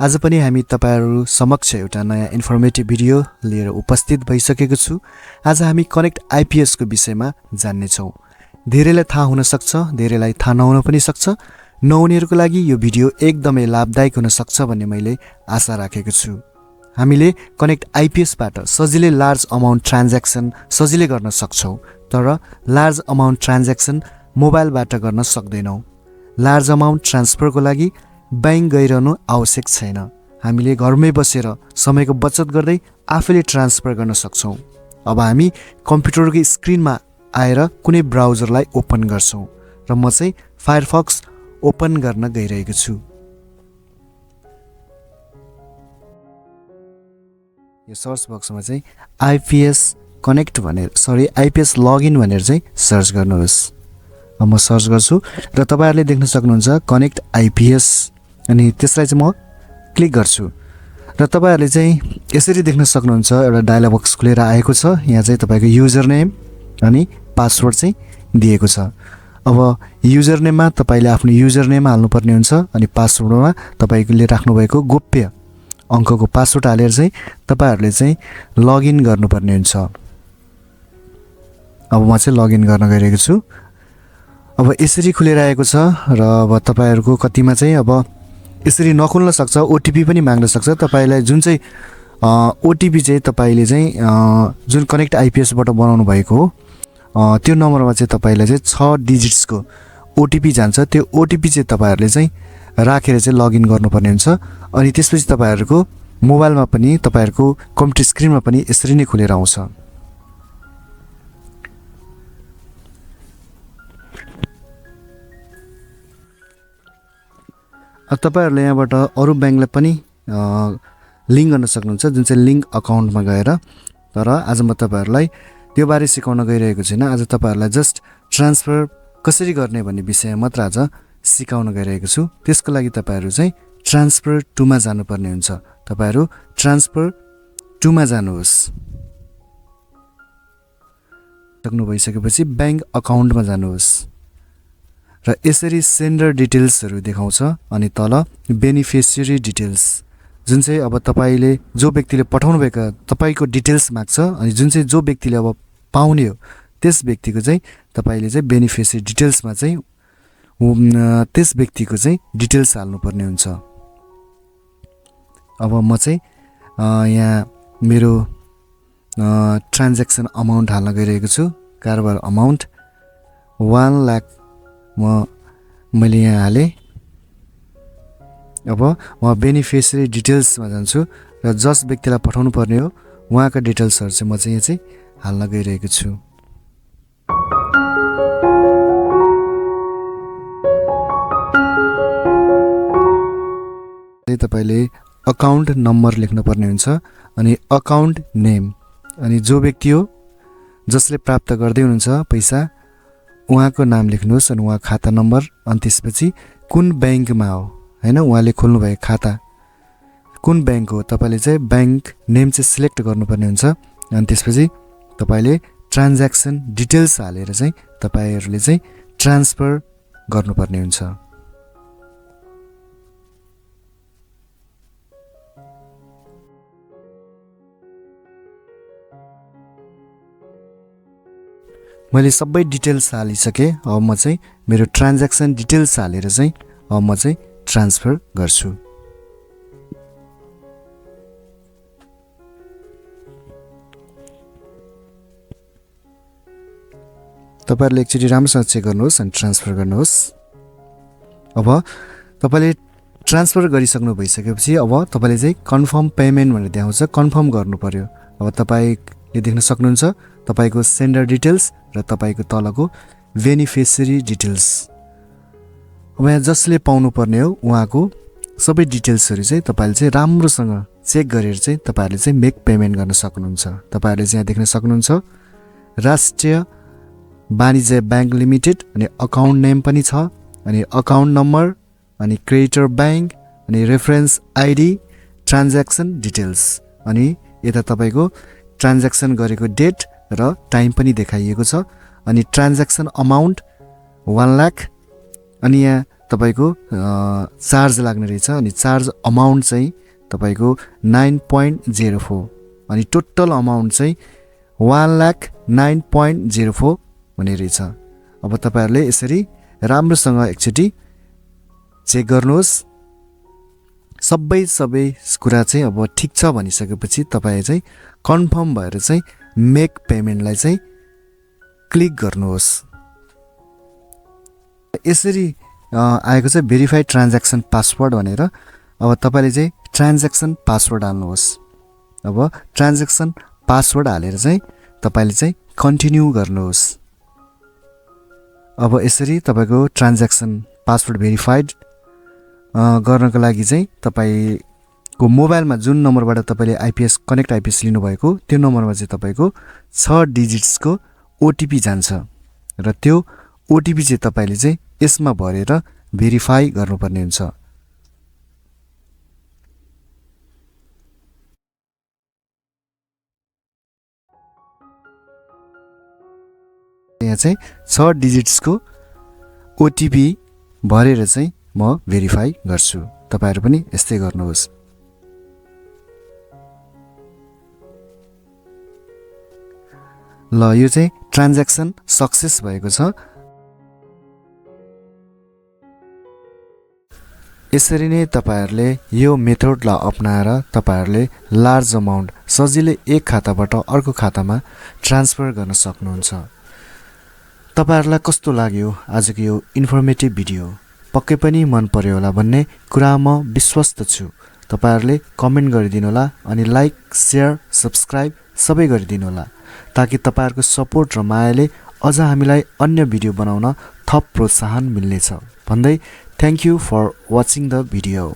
आज पनि हामी तपाईहरु समक्ष एउटा नयाँ इन्फर्मेटिभ भिडियो लिएर उपस्थित भइसकेको छु। आज हामी कनेक्ट आईपीएस को विषयमा जान्ने छौं। धेरैलाई थाहा हुन सक्छ, धेरैलाई थाहा नहुन पनि सक्छ। नहुनेहरुको लागि यो भिडियो एकदमै लाभदायक हुन सक्छ भन्ने मैले आशा राखेको छु। हामीले कनेक्ट आईपीएस बाट सजिलै लार्ज अमाउन्ट ट्रान्ज्याक्सन सजिलै गर्न सक्छौं, तर लार्ज अमाउन्ट ट्रान्ज्याक्सन मोबाइलबाट गर्न सक्दैनौं। लार्ज अमाउन्ट ट्रान्सफरको लागि बैंक गइरहनु आवश्यक छैन। हामीले घरमै बसेर समयको बचत गर्दै आफैले ट्रान्सफर गर्न सक्छौं। अब हामी कम्प्युटरको स्क्रिनमा आएर कुनै ब्राउजरलाई ओपन गर्छौं र म चाहिँ फायरफक्स ओपन गर्न गइरहेको छु। यो सर्च बक्समा चाहिँ आईपीएस कनेक्ट भनेर आईपीएस लगइन भनेर चाहिँ सर्च गर्नुहोस्। अब म सर्च गर्छु र तपाईहरुले देख्न सक्नुहुन्छ कनेक्ट आईपीएस अनि त्यसलाई चाहिँ म क्लिक गर्छु र तपाईहरुले चाहिँ यसरी देख्न सक्नुहुन्छ एउटा डायलग बक्स खुलेर आएको छ। यहाँ चाहिँ तपाईको युजर नेम अनि पासवर्ड चाहिँ दिएको छ। अब युजर नेममा तपाईले आफ्नो युजर नेम हाल्नुपर्ने हुन्छ अनि पासवर्डमा तपाईले राख्नु भएको गोप्य अंकको पासवर्ड हालेर चाहिँ तपाईहरुले चाहिँ लगइन गर्नुपर्ने हुन्छ। अब म चाहिँ लगइन गर्न गइरहेको छु। अब यसरी खुलेर आएको छ र अब तपाईहरुको कतिमा चाहिँ अब यसरी नखुल्न सक्छ, ओटीपी पनि माग्न सक्छ। तपाईलाई जुन चाहिँ ओटीपी चाहिँ तपाईले चाहिँ जुन कनेक्ट आईपीएस बाट बनाउनु भएको हो त्यो नम्बरमा चाहिँ तपाईलाई चाहिँ 6 डिजिट्सको ओटीपी जान्छ। त्यो ओटीपी चाहिँ तपाईहरुले चाहिँ राखेर चाहिँ लगइन गर्नुपर्ने हुन्छ। अनि त्यसपछि तपाईहरुको मोबाइलमा पनि तपाईहरुको कम्प्युटर स्क्रिनमा पनि यसरी नै खुलेर आउँछ। तपाईहरुले यहाँबाट अरु बैंकले पनि लिंक गर्न सक्नुहुन्छ, जुन चाहिँ लिंक अकाउन्टमा गएर। तर आज म तपाईहरुलाई त्यो बारे सिकाउन गइरहेको छैन। आज तपाईहरुलाई जस्ट ट्रान्सफर कसरी गर्ने भन्ने विषय मात्र आज सिकाउन गइरहेको छु। त्यसको लागि तपाईहरु चाहिँ ट्रान्सफर 2 मा जानुपर्ने हुन्छ। तपाईहरु ट्रान्सफर 2 मा जानुहोस्। सक्नु भइसकेपछि बैंक अकाउन्टमा जानुहोस् र यसरी सेन्डर डिटेल्सहरु देखाउँछ अनि तल बेनिफिसियरी डिटेल्स, जुन चाहिँ अब तपाईले जो व्यक्तिले पठाउनु भएको तपाईको डिटेल्स माग्छ अनि जुन चाहिँ जो व्यक्तिले अब पाउने हो त्यस व्यक्तिको चाहिँ तपाईले चाहिँ बेनिफिसियरी डिटेल्समा चाहिँ त्यस व्यक्तिको चाहिँ डिटेल्स हाल्नुपर्ने हुन्छ। अब म चाहिँ यहाँ मेरो ट्रान्ज्याक्सन अमाउन्ट हाल्न गइरहेको छु। कारोबार अमाउन्ट 1 लाख मैले यहाँ हाले। अब म बेनिफिसियरी डिटेल्समा जान्छु र जस व्यक्तिलाई पठाउनु पर्ने हो उहाँका डिटेल्सहरु चाहिँ म चाहिँ यहाँ चाहिँ हाल्न गइरहेको छु। तपाईले अकाउन्ट नम्बर लेख्न पर्ने हुन्छ अनि अकाउन्ट नेम अनि जो व्यक्ति हो जसले प्राप्त गर्दै हुनुहुन्छ पैसा उहाँको नाम लेख्नुहोस् अनि उहाँ खाता नम्बर अनि त्यसपछि कुन बैंकमा हो हैन उहाँले खोल्नु भएको खाता कुन बैंक हो तपाईले चाहिँ बैंक नेम चाहिँ सिलेक्ट गर्नुपर्ने हुन्छ। अनि त्यसपछि तपाईले ट्रान्ज्याक्सन डिटेल्स हालेर चाहिँ तपाईहरुले चाहिँ ट्रान्सफर गर्नुपर्ने हुन्छ। मैले सबै डिटेल्स हालिसके। अब म चाहिँ मेरो ट्रान्ज्याक्सन डिटेल्स हालेर चाहिँ अब म चाहिँ ट्रान्सफर गर्छु। तपाईहरुले एकचोटी राम्रोसँग चेक गर्नुहोस् अनि ट्रान्सफर गर्नुहोस्। अब तपाईले ट्रान्सफर गरिसक्नु भइसकेपछि अब तपाईले चाहिँ कन्फर्म पेमेन्ट भनेर देखाउँछ, कन्फर्म गर्नु पर्यो। अब तपाईले देख्न सक्नुहुन्छ तपाईको सेन्डर डिटेल्स र तपाईको तलको बेनिफिसियरी डिटेल्स। अब यहाँ जसले पाउनु पर्ने हो उहाँको सबै डिटेल्सहरु चाहिँ तपाईले चाहिँ राम्रोसँग चेक गरेर चाहिँ तपाईहरुले चाहिँ मेक पेमेन्ट गर्न सक्नुहुन्छ। तपाईहरुले चाहिँ यहाँ देख्न सक्नुहुन्छ राष्ट्रिय वाणिज्य बैंक लिमिटेड अनि अकाउन्ट नेम पनि छ अनि अकाउन्ट नम्बर अनि क्रेडिटर बैंक अनि रेफरेन्स आईडी ट्रान्ज्याक्सन डिटेल्स अनि यता तपाईको ट्रान्ज्याक्सन गरेको डेट र टाइम पनि देखाइएको छ अनि ट्रान्ज्याक्सन अमाउन्ट 1 लाख अनि यहाँ तपाईको चार्ज लाग्ने रहेछ अनि चार्ज अमाउन्ट चाहिँ तपाईको 9.04 अनि टोटल अमाउन्ट चाहिँ 1,09.04 हुने रहेछ। अब तपाईहरुले यसरी राम्रोसँग एकचोटी चेक गर्नुहोस्। सबै कुरा चाहिँ अब ठीक छ भनिसकेपछि तपाई चाहिँ कन्फर्म भएर चाहिँ मेक पेमेन्टलाई चाहिँ क्लिक गर्नुहोस्। यसरी आएको छ भेरिफाइड ट्रान्ज्याक्सन पासवर्ड भनेर। अब तपाईले चाहिँ ट्रान्ज्याक्सन पासवर्ड हाल्नुहोस्। अब ट्रान्ज्याक्सन पासवर्ड हालेर चाहिँ तपाईले चाहिँ कन्टिन्यू गर्नुहोस्। अब यसरी तपाईको ट्रान्ज्याक्सन पासवर्ड भेरिफाइड गर्नको लागि चाहिँ तपाईको मोबाइलमा जुन नम्बरबाट तपाईले आइपीएस कनेक्ट आइपीएस लिनु भएको त्यो नम्बरमा चाहिँ तपाईको 6 डिजिट्सको ओटीपी जान्छ र त्यो ओटीपी चाहिँ तपाईले चाहिँ यसमा भरेर भेरिफाई गर्नुपर्ने हुन्छ। यहाँ चाहिँ 6 डिजिट्सको ओटीपी भरेर चाहिँ म भेरिफाई गर्छु। तपाईहरु पनि यस्तै गर्नुहोस्। ल यो चाहिँ ट्रान्ज्याक्सन सक्सेस भएको छ। यसरी नै तपाईहरुले यो मेथडलाई अपनाएर तपाईहरुले लार्ज अमाउन्ट सजिलै एक खाताबाट अर्को खातामा ट्रान्सफर गर्न सक्नुहुन्छ। तपाईहरुलाई कस्तो लाग्यो आजको यो इन्फर्मेटिभ भिडियो? पक्कै पनि मन पर्यो होला भन्ने कुरा म विश्वस्त छु। तपाईहरुले कमेन्ट गरिदिनु होला अनि लाइक, शेयर, सब्स्क्राइब सबै गरिदिनु होला ताकि तपाईहरुको सपोर्ट र मायाले अझ हामीलाई अन्य भिडियो बनाउन थप प्रोत्साहन मिल्नेछ भन्दै thank you for watching the video.